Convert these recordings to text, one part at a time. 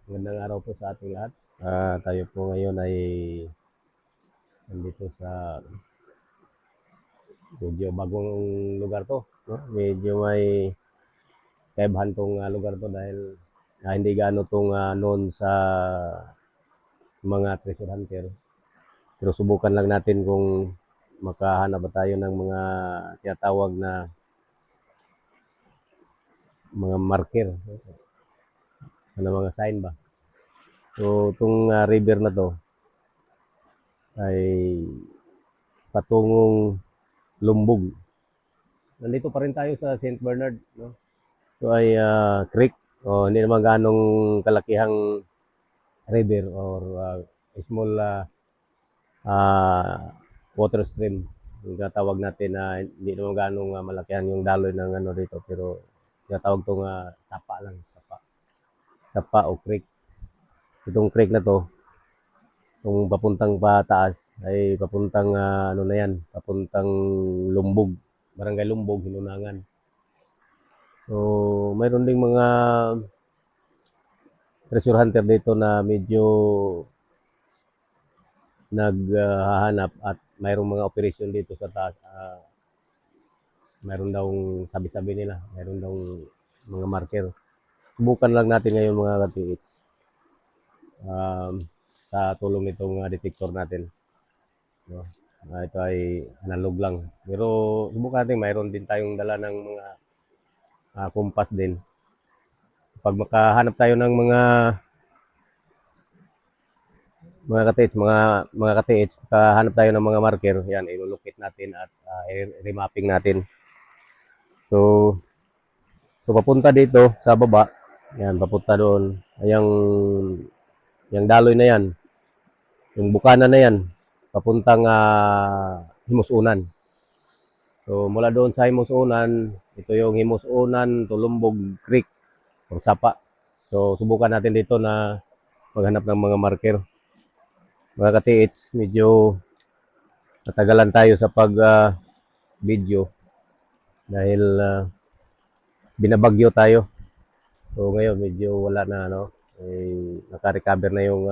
Magandang araw po sa ating lahat. Tayo po ngayon ay nandito sa medyo bagong lugar to, no? Medyo may kaibahan tong lugar to dahil hindi gaano tong known sa mga treasure hunter. Pero subukan lang natin kung makahanap ba tayo ng mga tinatawag na mga marker, ano, mga sign ba. So, itong river na to ay patungong Lumbog. Nandito pa rin tayo sa St. Bernard, no? Ito ay creek, o hindi naman ganong kalakihang river or small uh, water stream. Yung tawag natin na hindi naman ganong malakihan yung daloy ng ano dito, pero tinatawag itong sapa lang, sapa o creek. Itong creek na to, kung papuntang pataas ay papuntang ano na yan, papuntang Lumbog, Barangay Lumbog, Hinunangan. So, mayroon ding mga treasure hunter dito na medyo naghahanap at mayroong mga operation dito sa taas. Mayroon daw sabi-sabi nila, mayroon daw mga marker. Subukan lang natin ngayon mga ka-TH, um, sa tulong nitong detector natin. No? Ito ay analog lang. Pero subukan natin, mayroon din tayong dala ng mga kumpas din. Pag makahanap tayo ng mga ka-TH, mga ka-TH, hanap tayo ng mga marker, yan, ilulukit natin at remapping natin. So, papunta dito sa baba, yan, papunta doon, yung daloy na yan, yung bukana na yan, papuntang Himusunan. So, mula doon sa Himusunan, ito yung Himusunan, Tulumbog Creek, o Sapa. So, subukan natin dito na maghanap ng mga marker. Mga ka-TH, medyo natagalan tayo sa pag-video dahil binabagyo tayo. So ngayon medyo wala na ano, naka-recover na yung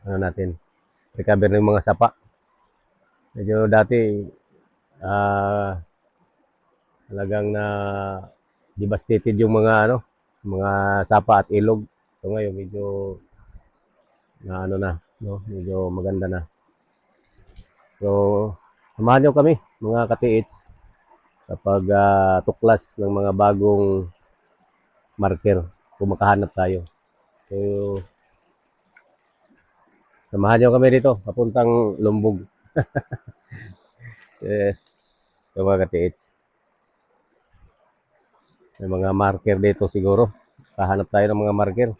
ano natin, recover na yung mga sapa. Medyo dati talagang na devastated yung mga ano, mga sapa at ilog. So ngayon medyo na ano na, no, medyo maganda na. So samahan niyo kami mga ka-TH sa tuklas ng mga bagong marker kung makahanap tayo. So samahan niyo kami dito papuntang Lumbog. So mga ka-TH, may mga marker dito siguro. Kahanap tayo ng mga marker.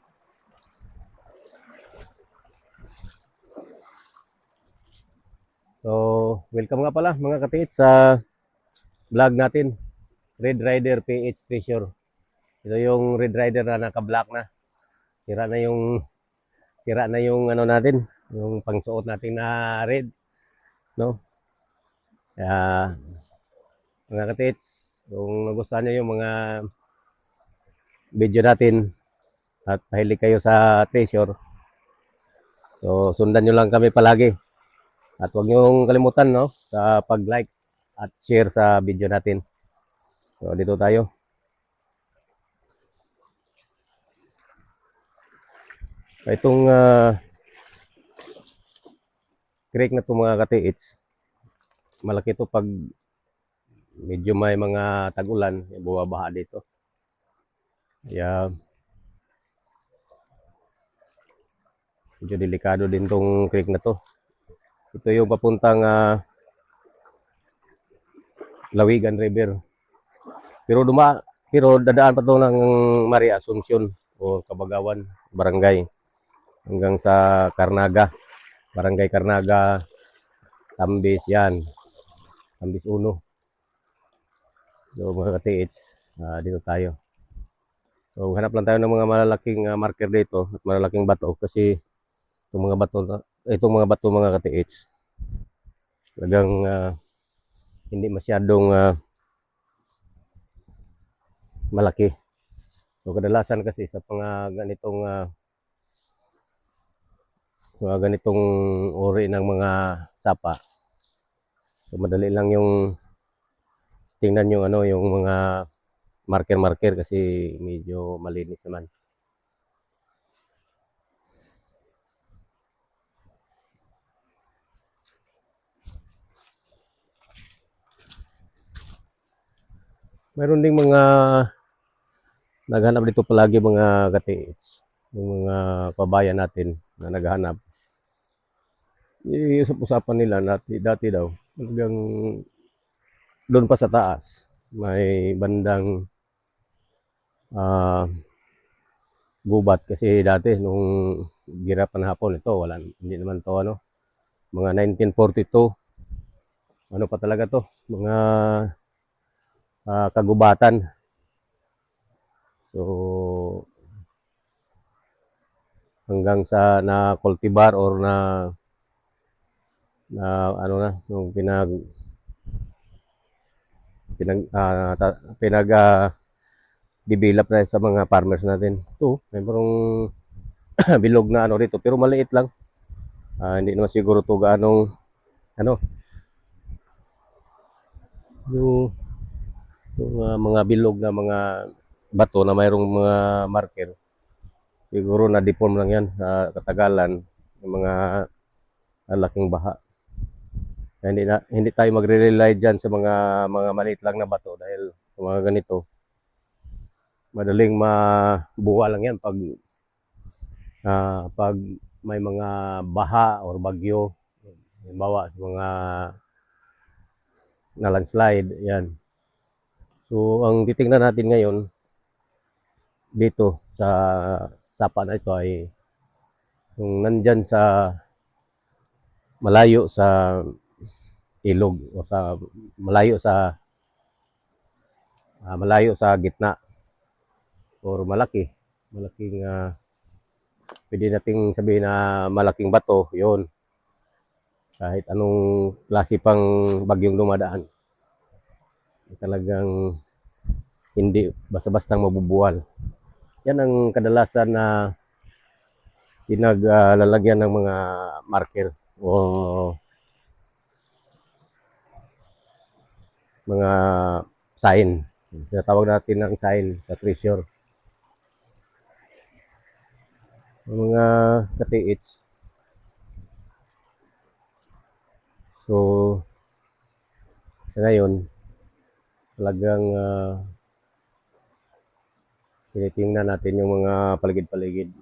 So, welcome nga pala mga ka-TH sa vlog natin. Red Rider PH Treasure. Ito yung Red Rider na naka-black na. Sira na yung ano natin, yung pangsuot natin na red, no? Kaya mga ka-TH, kung nagustuhan niyo yung mga video natin at mahilig kayo sa treasure, so sundan nyo lang kami palagi. At huwag nyo kalimutan, no, sa pag-like at share sa video natin. So dito tayo. Itong creek na ito mga ka-TH, malaki to pag medyo may mga tag-ulan, bumabaha dito. Kaya medyo delikado din tong creek na to. Ito yung papuntang Lawigan River. Pero dadaan pa to ng Maria Asuncion o Kabagawan Barangay hanggang sa Karnaga, Barangay Karnaga, Tambis yan, Tambis Uno. So mga ka-TH, dito tayo. So hanap lang tayo ng mga malalaking marker dito at malalaking bato kasi itong mga bato mga ka-TH talagang hindi masyadong malaki. So kadalasan kasi sa mga ganitong uri ng mga sapa, so madali lang yung tingnan yung ano, yung mga marker-marker kasi medyo malinis naman. Mayroon ding mga naghanap dito palagi mga katiits, yung mga kabayan natin na naghahanap. Iusap-usapan nila dati daw, talagang doon pa sa taas, may bandang ah, gubat kasi dati nung gira pa ng hapon ito, wala, hindi naman to ano, mga 1942, ano pa talaga to, mga kagubatan. So hanggang sa na cultivar or na ano na nung develop na sa mga farmers natin. Ito, mayroong bilog na ano rito pero maliit lang. Hindi naman siguro to gaanong ano, yung mga bilog na mga bato na mayroong mga marker. Siguro na deform lang yan sa katagalan ng mga laking baha. Kaya hindi tayo magre-rely diyan sa mga maliit lang na bato dahil sa mga ganito madaling mabuwa lang yan pag may mga baha or bagyo, halimbawa mga na landslide yan. So ang titingnan natin ngayon dito sa sapa na ito ay yung nandyan sa malayo sa ilog o sa malayo sa gitna or malaking pwede nating sabihin na malaking bato yon, kahit anong klase pang bagyong dumadaan talagang hindi basta-bastang mabubuwal. Yan ang kadalasan na pinaglalagyan ng mga marker o mga sign. Tinatawag natin ng sign sa treasure. Ang mga katiits. So, sa ngayon, talagang tinitingnan natin yung mga paligid-paligid.